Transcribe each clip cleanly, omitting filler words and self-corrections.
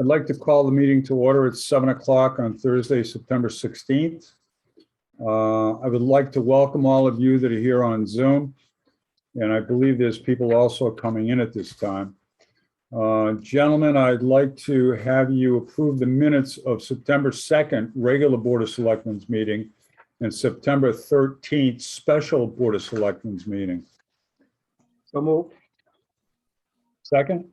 I'd like to call the meeting to order at 7 o'clock on Thursday, September 16th. I would like to welcome all of you that are here on Zoom, and I believe there's people also coming in at this time. Gentlemen, I'd like to have you approve the minutes of September 2nd, regular Board of Selectmen's meeting, and September 13th, special Board of Selectmen's meeting. So move. Second?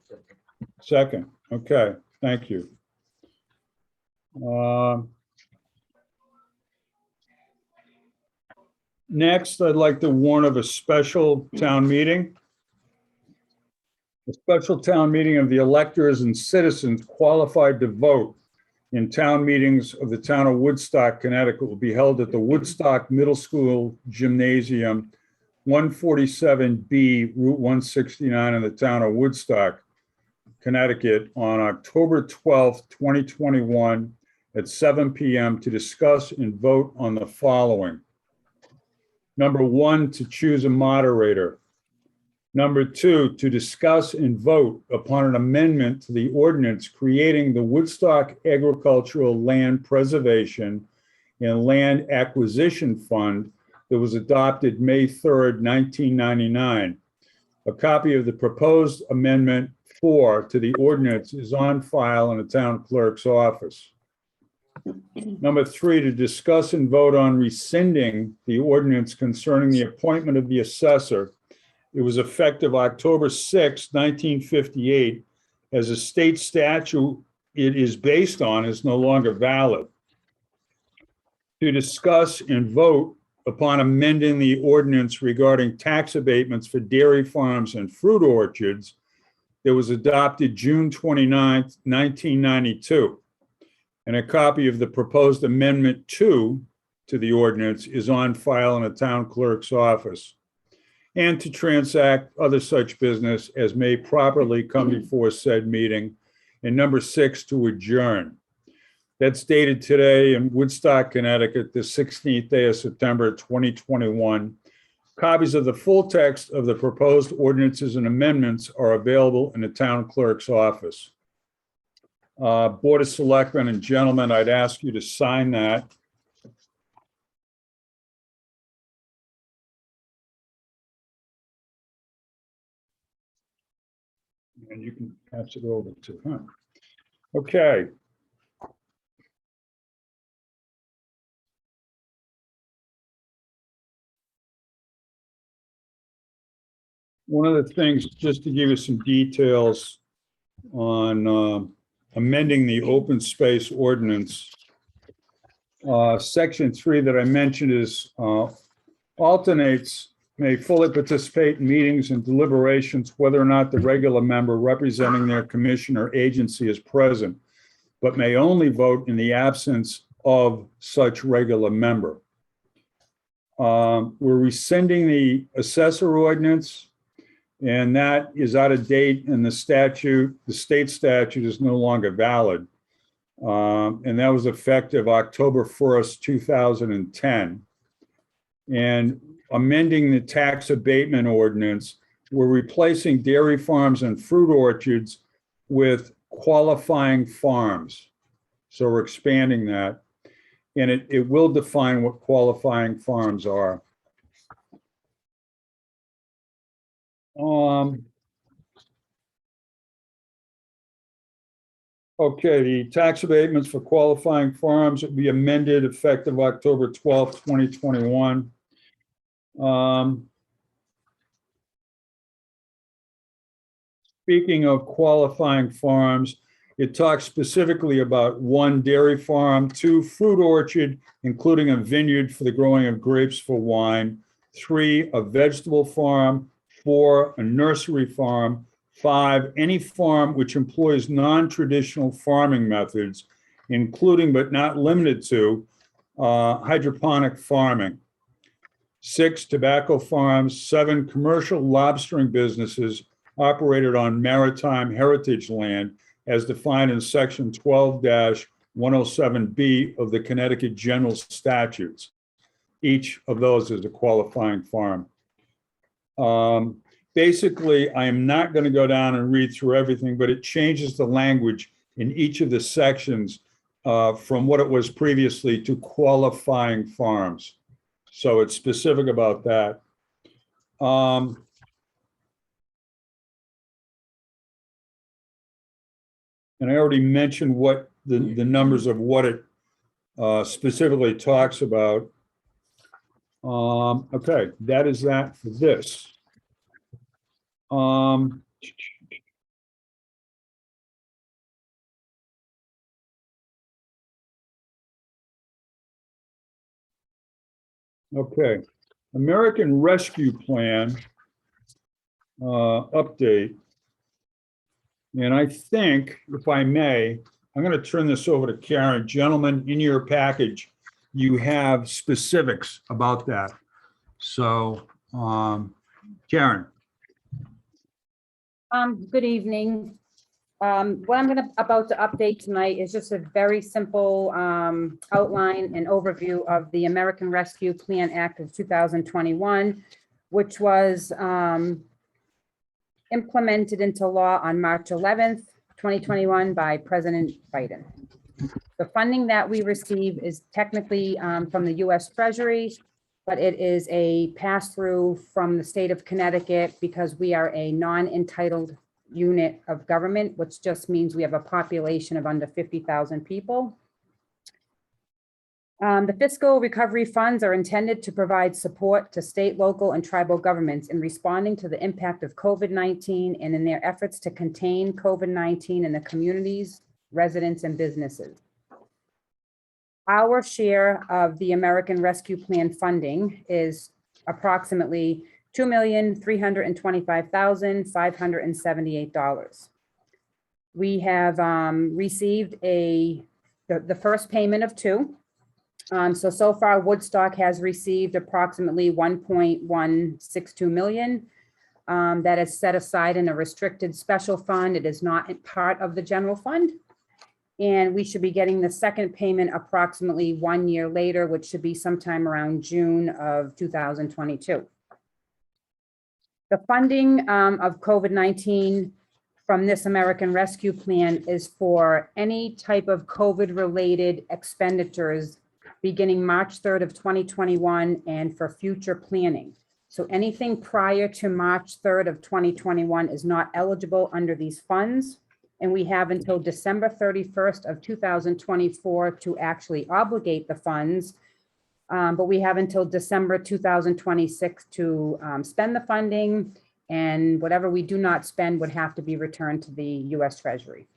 Second, okay, thank you. Next, I'd like to warn of a special town meeting. A special town meeting of the electors and citizens qualified to vote in town meetings of the town of Woodstock, Connecticut will be held at the Woodstock Middle School Gymnasium, 147B, Route 169 in the town of Woodstock, Connecticut on October 12th, 2021 at 7 p.m. to discuss and vote on the following. Number one, to choose a moderator. Number two, to discuss and vote upon an amendment to the ordinance creating the Woodstock Agricultural Land Preservation and Land Acquisition Fund that was adopted May 3rd, 1999. A copy of the proposed amendment 4 to the ordinance is on file in the town clerk's office. Number three, to discuss and vote on rescinding the ordinance concerning the appointment of the assessor. It was effective October 6, 1958, as a state statute it is based on is no longer valid. To discuss and vote upon amending the ordinance regarding tax abatements for dairy farms and fruit orchards that was adopted June 29, 1992. And a copy of the proposed amendment 2 to the ordinance is on file in the town clerk's office. And to transact other such business as may properly come before said meeting. And number 6, to adjourn. That's dated today in Woodstock, Connecticut, the 16th day of September, 2021. Copies of the full text of the proposed ordinances and amendments are available in the town clerk's office. Board of Selectmen and gentlemen, I'd ask you to sign that. And you can pass it over to him. Okay. One of the things, just to give you some details on amending the open space ordinance. Section 3 that I mentioned is alternates may fully participate in meetings and deliberations whether or not the regular member representing their commission or agency is present, but may only vote in the absence of such regular member. We're rescinding the assessor ordinance, and that is out of date, and the state statute is no longer valid. And that was effective October 1st, 2010. And amending the tax abatement ordinance, we're replacing dairy farms and fruit orchards with qualifying farms. So we're expanding that. And it will define what qualifying farms are. Okay, the tax abatements for qualifying farms will be amended effective October 12th, 2021. Speaking of qualifying farms, it talks specifically about 1, dairy farm, 2, fruit orchard, including a vineyard for the growing of grapes for wine, 3, a vegetable farm, 4, a nursery farm, 5, any farm which employs non-traditional farming methods, including but not limited to hydroponic farming. 6, tobacco farms. 7, commercial lobstering businesses operated on maritime heritage land as defined in section 12-107B of the Connecticut General Statutes. Each of those is a qualifying farm. Basically, I am not going to go down and read through everything, but it changes the language in each of the sections from what it was previously to qualifying farms. So it's specific about that. And I already mentioned what the numbers of what it specifically talks about. Okay, that is that for this. Okay, American Rescue Plan update. And I think, if I may, I'm going to turn this over to Karen. Gentlemen, in your package, you have specifics about that. So, Karen. Good evening. What I'm about to update tonight is just a very simple outline and overview of the American Rescue Plan Act of 2021, which was implemented into law on March 11th, 2021 by President Biden. The funding that we receive is technically from the U.S. Treasury, but it is a pass-through from the state of Connecticut because we are a non-entitled unit of government, which just means we have a population of under 50,000 people. The fiscal recovery funds are intended to provide support to state, local, and tribal governments in responding to the impact of COVID-19 and in their efforts to contain COVID-19 in the communities, residents, and businesses. Our share of the American Rescue Plan funding is approximately $2,325,578. We have received the first payment of two. So far, Woodstock has received approximately 1.162 million. That is set aside in a restricted special fund. It is not part of the general fund. And we should be getting the second payment approximately 1 year later, which should be sometime around June of 2022. The funding of COVID-19 from this American Rescue Plan is for any type of COVID-related expenditures beginning March 3rd of 2021 and for future planning. So anything prior to March 3rd of 2021 is not eligible under these funds. And we have until December 31st of 2024 to actually obligate the funds. But we have until December 2026 to spend the funding, and whatever we do not spend would have to be returned to the U.S. Treasury.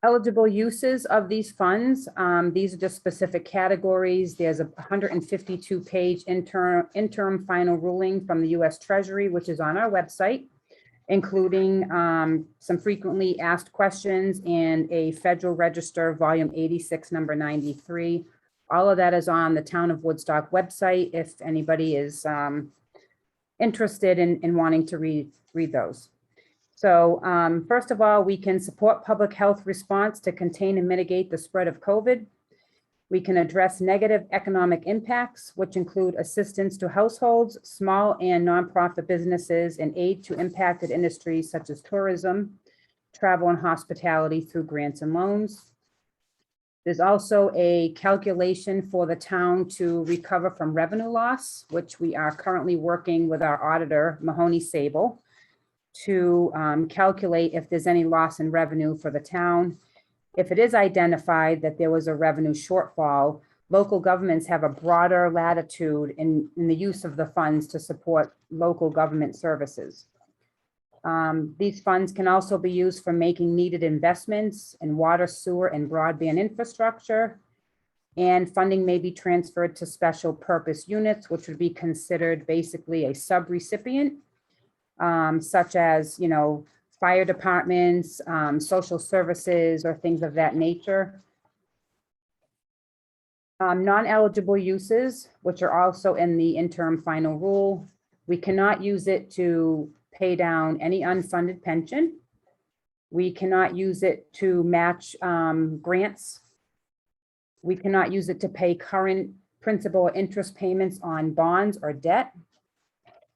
Eligible uses of these funds, these are just specific categories. There's a 152-page interim final ruling from the U.S. Treasury, which is on our website, including some frequently asked questions and a Federal Register Volume 86, number 93. All of that is on the Town of Woodstock website if anybody is interested in wanting to read those. So first of all, we can support public health response to contain and mitigate the spread of COVID. We can address negative economic impacts, which include assistance to households, small and nonprofit businesses, and aid to impacted industries such as tourism, travel, and hospitality through grants and loans. There's also a calculation for the town to recover from revenue loss, which we are currently working with our auditor, Mahoney Sable, to calculate if there's any loss in revenue for the town. If it is identified that there was a revenue shortfall, local governments have a broader latitude in the use of the funds to support local government services. These funds can also be used for making needed investments in water, sewer, and broadband infrastructure. And funding may be transferred to special purpose units, which would be considered basically a sub-recipient, such as, fire departments, social services, or things of that nature. Non-eligible uses, which are also in the interim final rule, we cannot use it to pay down any unfunded pension. We cannot use it to match grants. We cannot use it to pay current principal or interest payments on bonds or debt.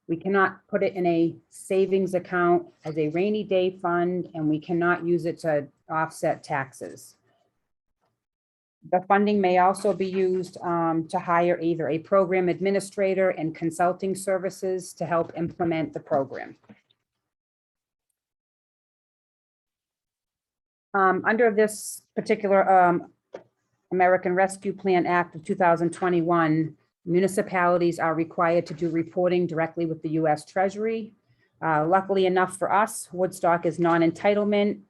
We cannot put it in a savings account as a rainy day fund, and we cannot use it to offset taxes. The funding may also be used to hire either a program administrator and consulting services to help implement the program. Under this particular American Rescue Plan Act of 2021, municipalities are required to do reporting directly with the U.S. Treasury. Luckily enough for us, Woodstock is non-entitlement,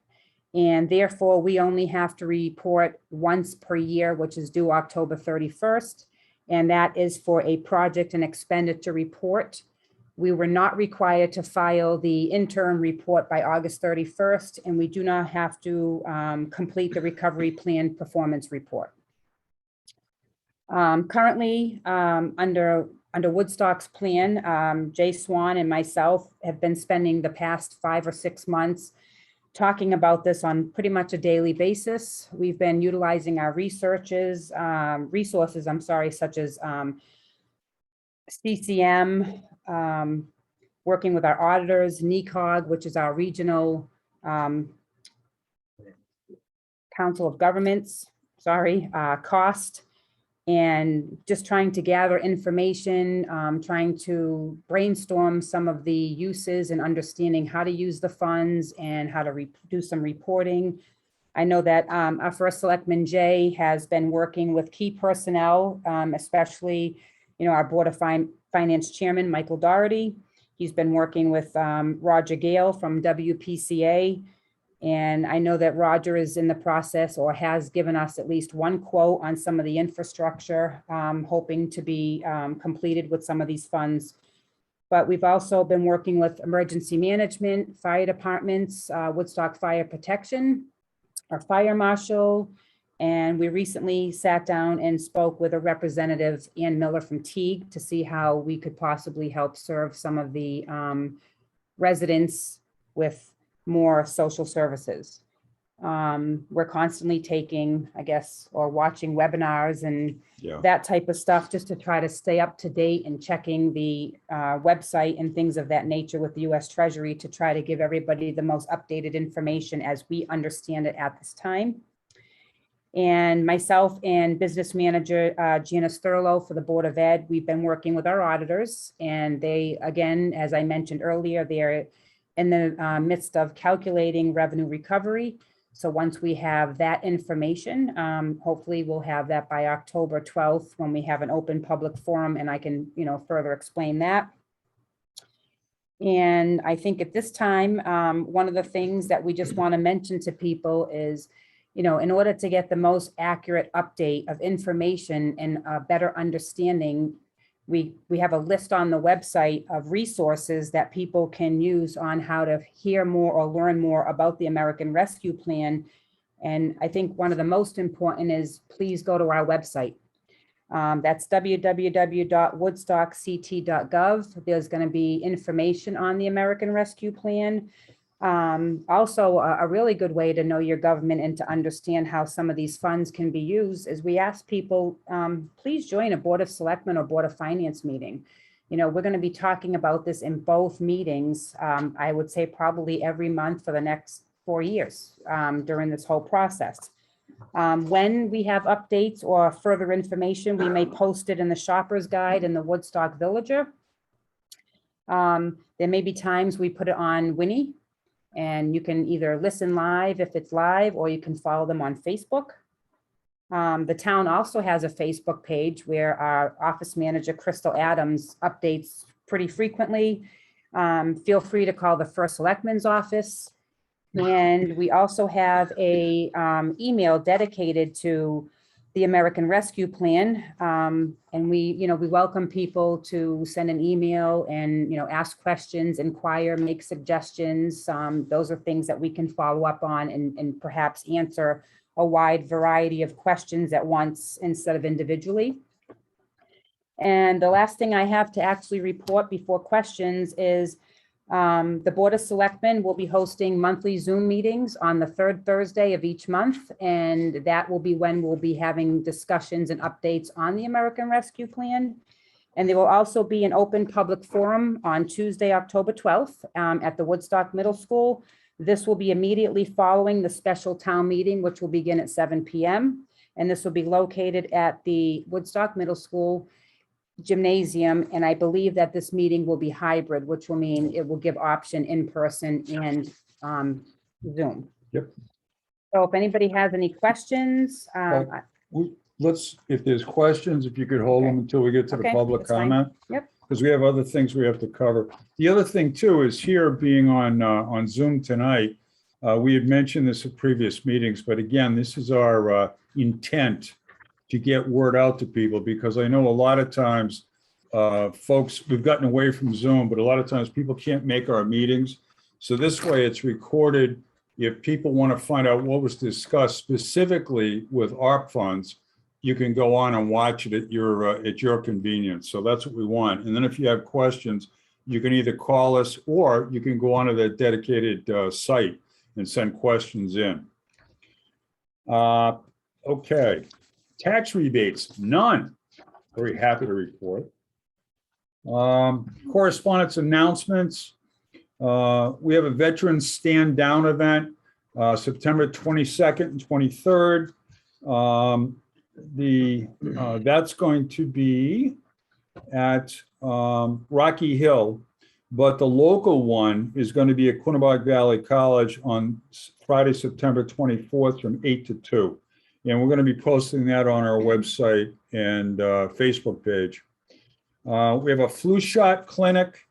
and therefore we only have to report once per year, which is due October 31st, and that is for a project and expenditure report. We were not required to file the interim report by August 31st, and we do not have to complete the recovery plan performance report. Currently, under Woodstock's plan, Jay Swan and myself have been spending the past 5 or 6 months talking about this on pretty much a daily basis. We've been utilizing our resources, such as CCM, working with our auditors, NECOG, which is our regional council of governments, COST, and just trying to gather information, trying to brainstorm some of the uses and understanding how to use the funds and how to do some reporting. I know that our first selectman, Jay, has been working with key personnel, especially, our Board of Finance Chairman, Michael Doherty. He's been working with Roger Gale from WPCA. And I know that Roger is in the process or has given us at least one quote on some of the infrastructure, hoping to be completed with some of these funds. But we've also been working with emergency management, fire departments, Woodstock Fire Protection, our fire marshal, and we recently sat down and spoke with a representative, Ann Miller from Teague, to see how we could possibly help serve some of the residents with more social services. We're constantly taking, or watching webinars and that type of stuff, just to try to stay up to date and checking the website and things of that nature with the U.S. Treasury to try to give everybody the most updated information as we understand it at this time. And myself and business manager Janice Thurlow for the Board of Ed, we've been working with our auditors, and they, again, as I mentioned earlier, they're in the midst of calculating revenue recovery. So once we have that information, hopefully we'll have that by October 12th when we have an open public forum, and I can, further explain that. And I think at this time, one of the things that we just want to mention to people is, in order to get the most accurate update of information and a better understanding, we have a list on the website of resources that people can use on how to hear more or learn more about the American Rescue Plan. And I think one of the most important is, please go to our website. That's www.woodstockct.gov. There's going to be information on the American Rescue Plan. Also, a really good way to know your government and to understand how some of these funds can be used is we ask people, please join a Board of Selectmen or Board of Finance meeting. We're going to be talking about this in both meetings, I would say probably every month for the next 4 years during this whole process. When we have updates or further information, we may post it in the Shopper's Guide in the Woodstock Villager. There may be times we put it on Winnie, and you can either listen live if it's live, or you can follow them on Facebook. The town also has a Facebook page where our office manager, Crystal Adams, updates pretty frequently. Feel free to call the First Selectman's office. And we also have a email dedicated to the American Rescue Plan. And we welcome people to send an email and, ask questions, inquire, make suggestions. Those are things that we can follow up on and perhaps answer a wide variety of questions at once instead of individually. And the last thing I have to actually report before questions is the Board of Selectmen will be hosting monthly Zoom meetings on the third Thursday of each month, and that will be when we'll be having discussions and updates on the American Rescue Plan. And there will also be an open public forum on Tuesday, October 12th at the Woodstock Middle School. This will be immediately following the special town meeting, which will begin at 7 PM. And this will be located at the Woodstock Middle School Gymnasium. And I believe that this meeting will be hybrid, which will mean it will give option in person and Zoom. Yep. So if anybody has any questions, Let's, if there's questions, if you could hold them until we get to the Okay, public that's fine. comment. Yep. Because we have other things we have to cover. The other thing too is here being on Zoom tonight. We had mentioned this at previous meetings, but again, this is our intent to get word out to people, because I know a lot of times folks, we've gotten away from Zoom, but a lot of times people can't make our meetings. So this way it's recorded. If people want to find out what was discussed specifically with ARP funds, you can go on and watch it at your convenience. So that's what we want. And then if you have questions, you can either call us or you can go onto the dedicated site and send questions in. Okay, tax rebates, none. Very happy to report. Correspondence announcements. We have a Veterans Stand Down event, September 22nd and 23rd. That's going to be at Rocky Hill, but the local one is going to be at Quinebaug Valley College on Friday, September 24th from 8 to 2. And we're going to be posting that on our website and Facebook page. We have a flu shot clinic.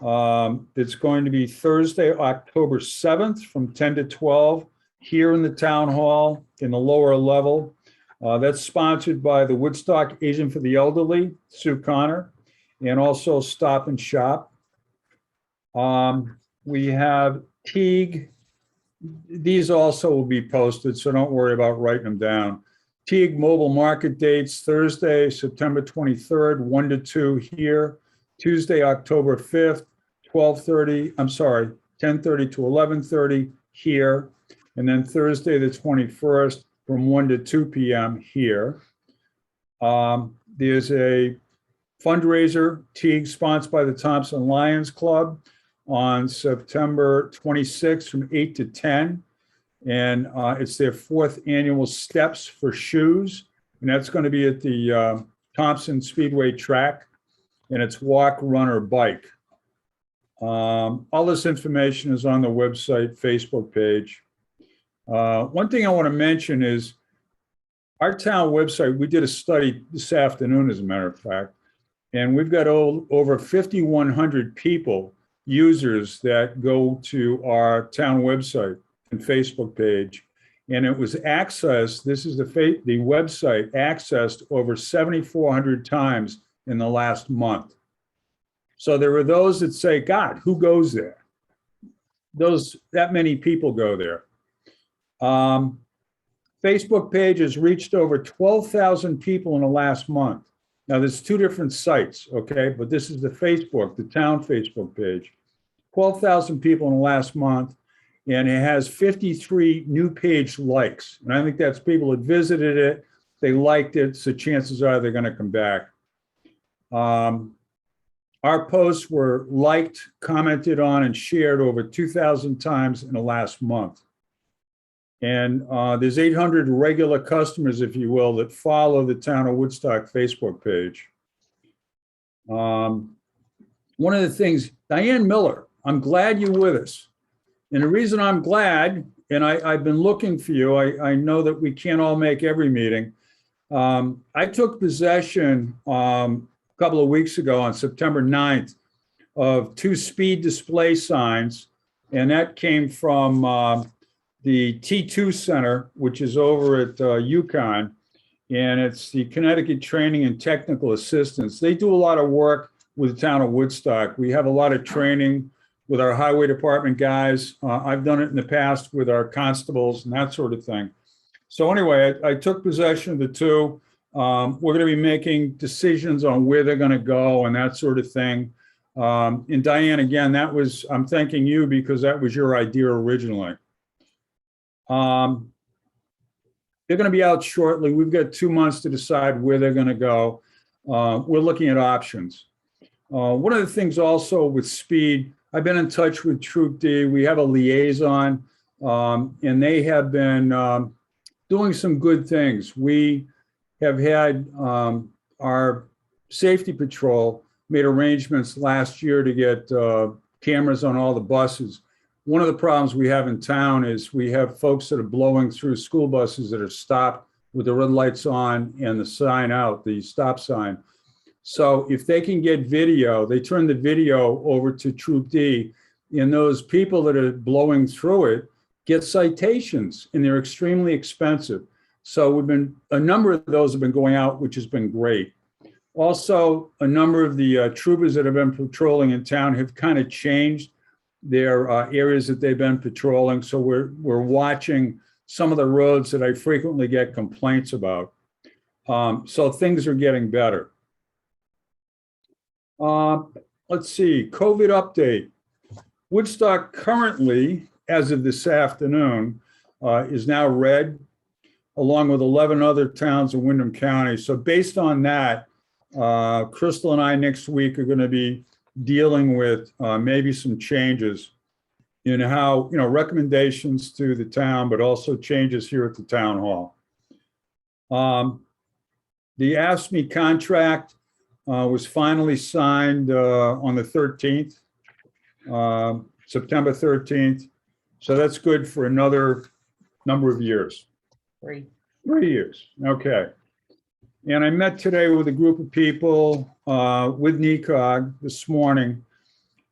It's going to be Thursday, October 7th from 10 to 12 here in the town hall in the lower level. That's sponsored by the Woodstock Agent for the Elderly, Sue Connor, and also Stop and Shop. We have Teague. These also will be posted, so don't worry about writing them down. Teague mobile market dates, Thursday, September 23rd, 1 to 2 here. Tuesday, October 5th, 10:30 to 11:30 here. And then Thursday, the 21st, from 1 to 2 p.m. here. There's a fundraiser, Teague, sponsored by the Thompson Lions Club on September 26th from 8 to 10. And it's their 4th annual Steps for Shoes. And that's going to be at the Thompson Speedway track. And it's walk, run, or bike. All this information is on the website, Facebook page. One thing I want to mention is our town website, we did a study this afternoon, as a matter of fact, and we've got over 5,100 people, users that go to our town website and Facebook page. And it was accessed, this is the website accessed over 7,400 times in the last month. So there were those that say, God, who goes there? That many people go there. Facebook page has reached over 12,000 people in the last month. Now there's 2 different sites, okay? But this is the town Facebook page. 12,000 people in the last month, and it has 53 new page likes. And I think that's people that visited it, they liked it, so chances are they're gonna come back. Our posts were liked, commented on, and shared over 2,000 times in the last month. And there's 800 regular customers, if you will, that follow the Town of Woodstock Facebook page. One of the things, Diane Miller, I'm glad you're with us. And the reason I'm glad, and I've been looking for you, I know that we can't all make every meeting. I took possession a couple of weeks ago on September 9th of 2 speed display signs, and that came from the T2 Center, which is over at UConn, and it's the Connecticut Training and Technical Assistance. They do a lot of work with the town of Woodstock. We have a lot of training with our highway department guys. I've done it in the past with our constables and that sort of thing. So anyway, I took possession of the 2. We're going to be making decisions on where they're going to go and that sort of thing. And Diane, again, I'm thanking you because that was your idea originally. They're going to be out shortly. We've got 2 months to decide where they're going to go. We're looking at options. One of the things also with speed, I've been in touch with Troop D. We have a liaison, and they have been doing some good things. We have had our safety patrol made arrangements last year to get cameras on all the buses. One of the problems we have in town is we have folks that are blowing through school buses that are stopped with the red lights on and the sign out, the stop sign. So if they can get video, they turn the video over to Troop D, and those people that are blowing through it get citations, and they're extremely expensive. So a number of those have been going out, which has been great. Also, a number of the troopers that have been patrolling in town have kind of changed their areas that they've been patrolling. So we're watching some of the roads that I frequently get complaints about. So things are getting better. Let's see, COVID update. Woodstock currently, as of this afternoon, is now red, along with 11 other towns in Windham County. So based on that, Crystal and I next week are going to be dealing with maybe some changes in how, recommendations to the town, but also changes here at the town hall. The ASME contract was finally signed on the 13th, September 13th. So that's good for another number of years. 3. 3 years, okay. And I met today with a group of people with NECOG this morning,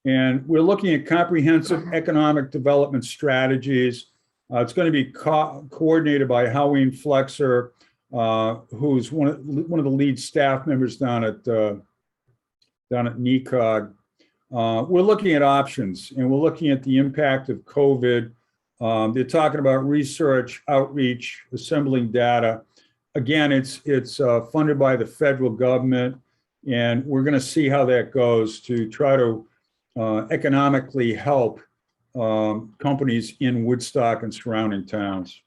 and we're looking at comprehensive economic development strategies. It's going to be coordinated by Howie Flexer, who's one of the lead staff members down at NECOG. We're looking at options, and we're looking at the impact of COVID. They're talking about research, outreach, assembling data. Again, it's funded by the federal government, and we're going to see how that goes to try to economically help companies in Woodstock and surrounding towns.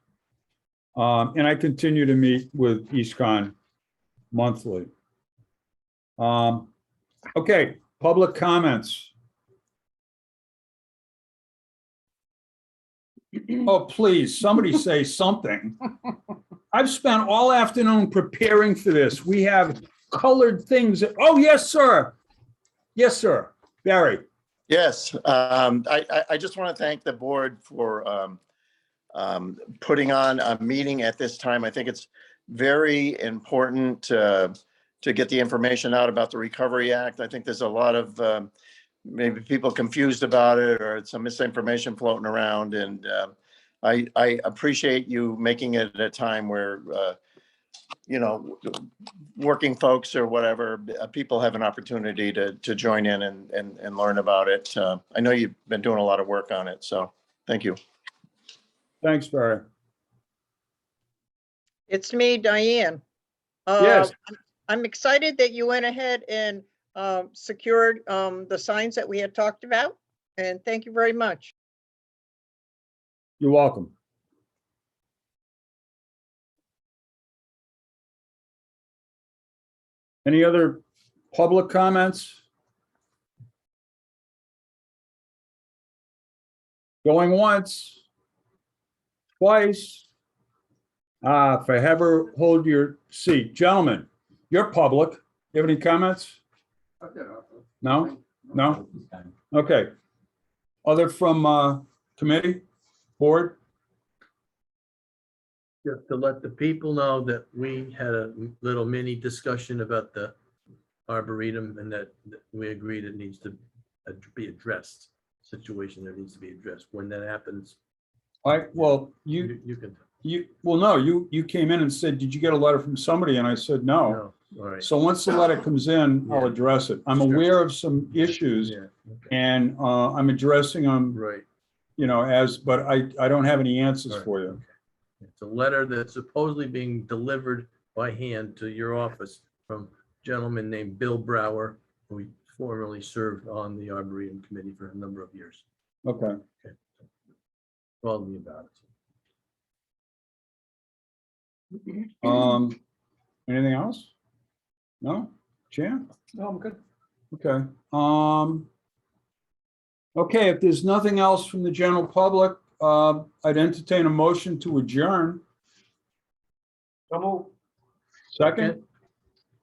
And I continue to meet with EastCon monthly. Okay, public comments. Oh, please, somebody say something. I've spent all afternoon preparing for this. We have colored things. Oh, yes, sir. Yes, sir. Barry. Yes, I just want to thank the board for putting on a meeting at this time. I think it's very important to get the information out about the Recovery Act. I think there's a lot of maybe people confused about it, or some misinformation floating around. And I appreciate you making it at a time where, working folks or whatever, people have an opportunity to join in and learn about it. I know you've been doing a lot of work on it, so thank you. Thanks, Barry. It's me, Diane. Yes. I'm excited that you went ahead and secured the signs that we had talked about, and thank you very much. You're welcome. Any other public comments? Going once, twice. If I ever hold your seat. Gentlemen, you're public. You have any comments? No? No? Okay. Other from committee, board? Just to let the people know that we had a little mini discussion about the Arboretum, and that we agreed it needs to be addressed. Situation that needs to be addressed. When that happens, Well, you can. you came in and said, did you get a letter from somebody? And I said, no. All right. So once the letter comes in, I'll Yeah. address it. I'm Sure. aware of some issues, Yeah. Okay. and I'm addressing them, Right. but I don't have any answers Right. for you. Okay. It's a letter that's supposedly being delivered by hand to your office from a gentleman named Bill Brower, who formerly served on the Arboretum Committee for a number of years. Okay. Called me about it. Anything else? No? Jan? No, I'm good. Okay. Okay, if there's nothing else from the general public, I'd entertain a motion to adjourn. Second,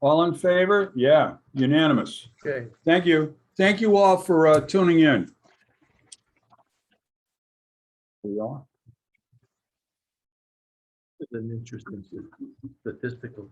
all in favor? Yeah, unanimous. Okay. Thank you. Thank you all for tuning in. We are. It's an interesting statistical